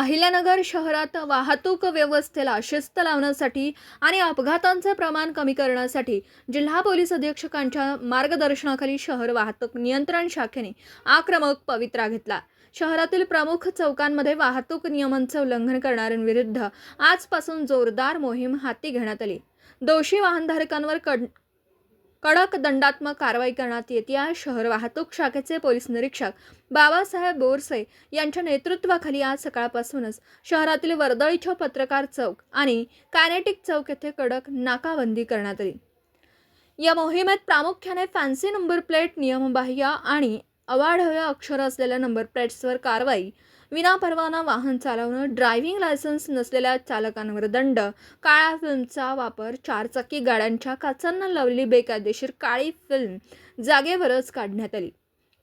अहिल्यानगर शहरात वाहतूक व्यवस्थेला शिस्त लावण्यासाठी आणि अपघातांचे प्रमाण कमी करण्यासाठी जिल्हा पोलीस अधीक्षकांच्या मार्गदर्शनाखाली शहर वाहतूक नियंत्रण शाखेने आक्रमक पवित्रा घेतला। शहरातील प्रमुख चौकांमध्ये वाहतूक नियमांचे उल्लंघन करणाऱ्यांविरुद्ध आजपासून जोरदार मोहीम हाती घेण्यात आली। दोषी वाहनधारकांवर कडक दंडात्मक कारवाई करण्यात येते। शहर वाहतूक शाखेचे पोलीस निरीक्षक बाबासाहेब बोरसे यांच्या नेतृत्वाखाली आज सकाळपासूनच शहरातील वर्दळीच्या पत्रकार चौक आणि कायनेटिक चौक येथे कडक नाकाबंदी करण्यात आली। या मोहिमेत प्रामुख्याने फॅन्सी नंबर प्लेट, नियमबाह्य आणि अवाढव्य अक्षर असलेल्या नंबर प्लेट्सवर कारवाई, विनापरवाना वाहन चालवणं, ड्रायव्हिंग लायसन्स नसलेल्या चालकांवर दंड, काळ्या फिल्मचा वापर, चारचाकी गाड्यांच्या काचांना लावलेली बेकायदेशीर काळी फिल्म जागेवरच काढण्यात आली।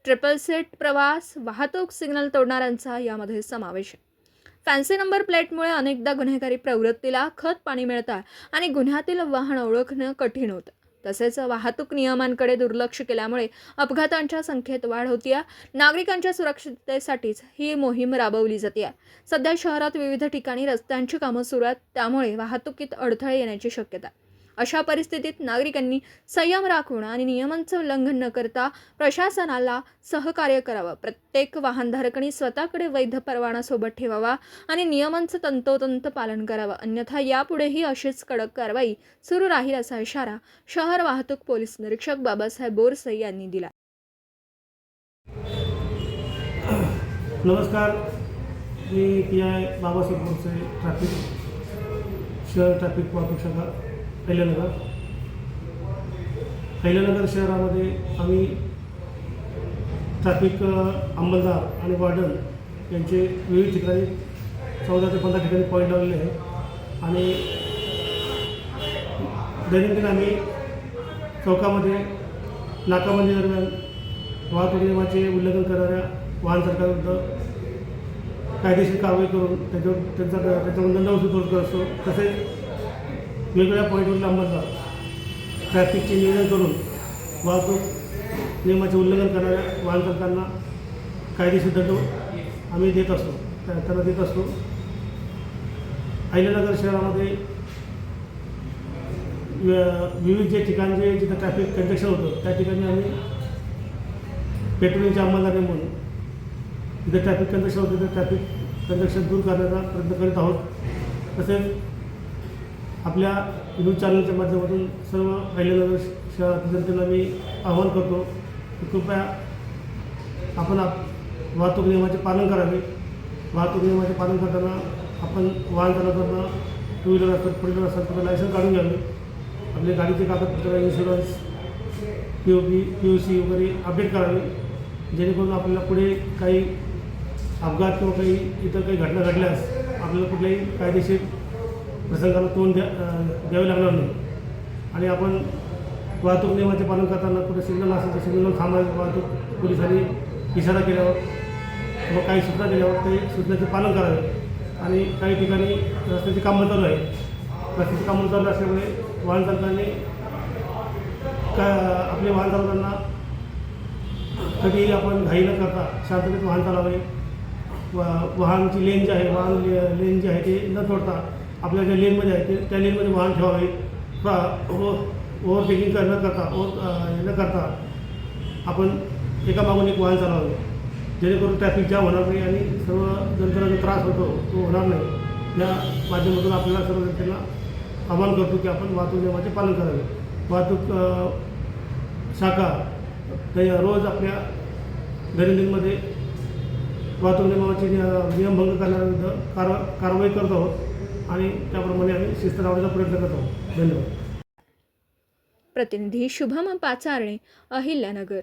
ट्रिपल सीट प्रवास, वाहतूक सिग्नल तोडणाऱ्यांचा यामध्ये समावेश आहे। फॅन्सी नंबर प्लेटमुळे अनेकदा गुन्हेगारी प्रवृत्तीला खत पाणी मिळतं आणि गुन्ह्यातील वाहन ओळखणं कठीण होतं। तसेच वाहतूक नियमांकडे दुर्लक्ष केल्यामुळे अपघातांच्या संख्येत वाढ होती। नागरिकांच्या सुरक्षिततेसाठीच ही मोहीम राबवली जाते। सध्या शहरात विविध ठिकाणी रस्त्यांची कामं सुरू आहेत, त्यामुळे वाहतुकीत अडथळे येण्याची शक्यता आहे। अशा परिस्थितीत नागरिकांनी संयम राखून आणि नियमांचे उल्लंघन न करता प्रशासनाला सहकार्य करावं। प्रत्येक वाहनधारकांनी स्वतःकडे वैध परवाना सोबत ठेवावा आणि नियमांचे तंतोतंत पालन करावं, अन्यथा यापुढेही अशीच कडक कारवाई सुरू राहील असा इशारा शहर वाहतूक पोलीस निरीक्षक बाबासाहेब बोरसे यांनी दिला। नमस्कार, मी PI बाबासाहेब बोरसे, ट्रॅफिक शहर ट्रॅफिक वाहतूक शाखा अहिल्यानगर शहरामध्ये आम्ही ट्रॅफिक अंमलदार आणि वॉर्डन यांचे विविध ठिकाणी 14 ते 15 ठिकाणी पॉईंट लावलेले आहे आणि दैनंदिन आम्ही चौकामध्ये नाकाबंदी दरम्यान वाहतूक नियमाचे उल्लंघन करणाऱ्या वाहन चालकांविरुद्ध कायदेशीर कारवाई करून त्याच्यावर दंड वसूल करत असतो। तसेच वेगवेगळ्या पॉईंटवरील अंमलदार ट्रॅफिकचे नियोजन करून वाहतूक नियमाचे उल्लंघन करणाऱ्या वाहन चालकांना कायदेशीर दंड आम्ही देत असतो, त्यांना देत असतो। अहिल्यानगर शहरामध्ये विविध जे ठिकाण जिथं ट्रॅफिक कंजेक्शन होतं त्या ठिकाणी आम्ही पेट्रोलिंगच्या अंमलदार म्हणून जिथे ट्रॅफिक कंजेक्शन होतं तिथे ट्रॅफिक कंजेक्शन दूर करण्याचा प्रयत्न करीत आहोत। तसेच आपल्या न्यूज चॅनलच्या माध्यमातून सर्व अहिल्यानगर शहरातील जनतेला मी आवाहन करतो की कृपया आपण वाहतूक नियमाचे पालन करावे। वाहतूक नियमाचे पालन करताना आपण वाहन चालवताना टू व्हीलर असतात, फोर व्हीलर असतात, तर लायसन्स काढून घ्यावे। आपले गाडीचे कागदपत्र, इन्शुरन्स, POC वगैरे अपडेट करावे, जेणेकरून आपल्याला पुढे काही अपघात किंवा काही इतर काही घटना घडल्यास आपल्याला कुठल्याही कायदेशीर प्रसंगाला तोंड द्यावे लागणार नाही। आणि आपण वाहतूक नियमाचे पालन करताना कुठे सिग्नल असेल तर सिग्नल थांबावे, वाहतूक पोलिसांनी इशारा केल्यावर किंवा काही सूचना दिल्यावर ते सूचनेचे पालन करावे। आणि काही ठिकाणी रस्त्याची कामं चालू आहे, रस्त्याची कामं चालू असल्यामुळे वाहन चालकांनी आपले वाहन चालवताना कधीही आपण घाई न करता शांततेत वाहन चालावे। वाहनची लेन जी आहे, लेन जी आहे ते न तोडता आपल्या ज्या लेनमध्ये आहे त्या लेनमध्ये वाहन ठेवावे। ओव्हरटेकिंग न करता आपण एकामागून एक वाहन चालवावे, जेणेकरून ट्रॅफिक जाम होणार नाही आणि सर्व जनतेला जो त्रास होतो तो होणार नाही। या माध्यमातून आपल्याला सर्व जनतेला आवाहन करतो की आपण वाहतूक नियमाचे पालन करावे। वाहतूक शाखा रोज आपल्या दैनंदिनमध्ये वाहतूक नियमाचे नियमभंग करण्याविरुद्ध कारवाई करत आहोत आणि त्याप्रमाणे आम्ही शिस्त लावण्याचा प्रयत्न करत आहोत। धन्यवाद। प्रतिनिधी शुभम पाचारणे, अहिल्यानगर।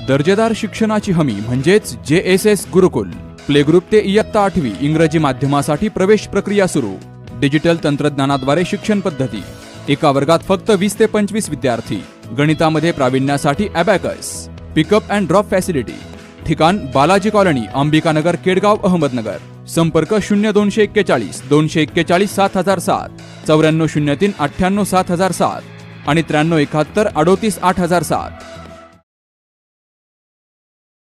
दर्जेदार शिक्षणाची हमी म्हणजेच JSS गुरुकुल। प्ले ग्रुप ते इयत्ता 8वी इंग्रजी माध्यमासाठी प्रवेश प्रक्रिया सुरू। डिजिटल तंत्रज्ञानाद्वारे शिक्षण पद्धती। एका वर्गात फक्त 20 ते 25 विद्यार्थी। गणितामध्ये प्रावीण्यासाठी abacus. Pickup and drop facility. ठिकाण बालाजी कॉलनी, अंबिकानगर, केडगाव, अहमदनगर. संपर्क 0241 241 7007, 9403 98 7007 आणि 9371 38 8007.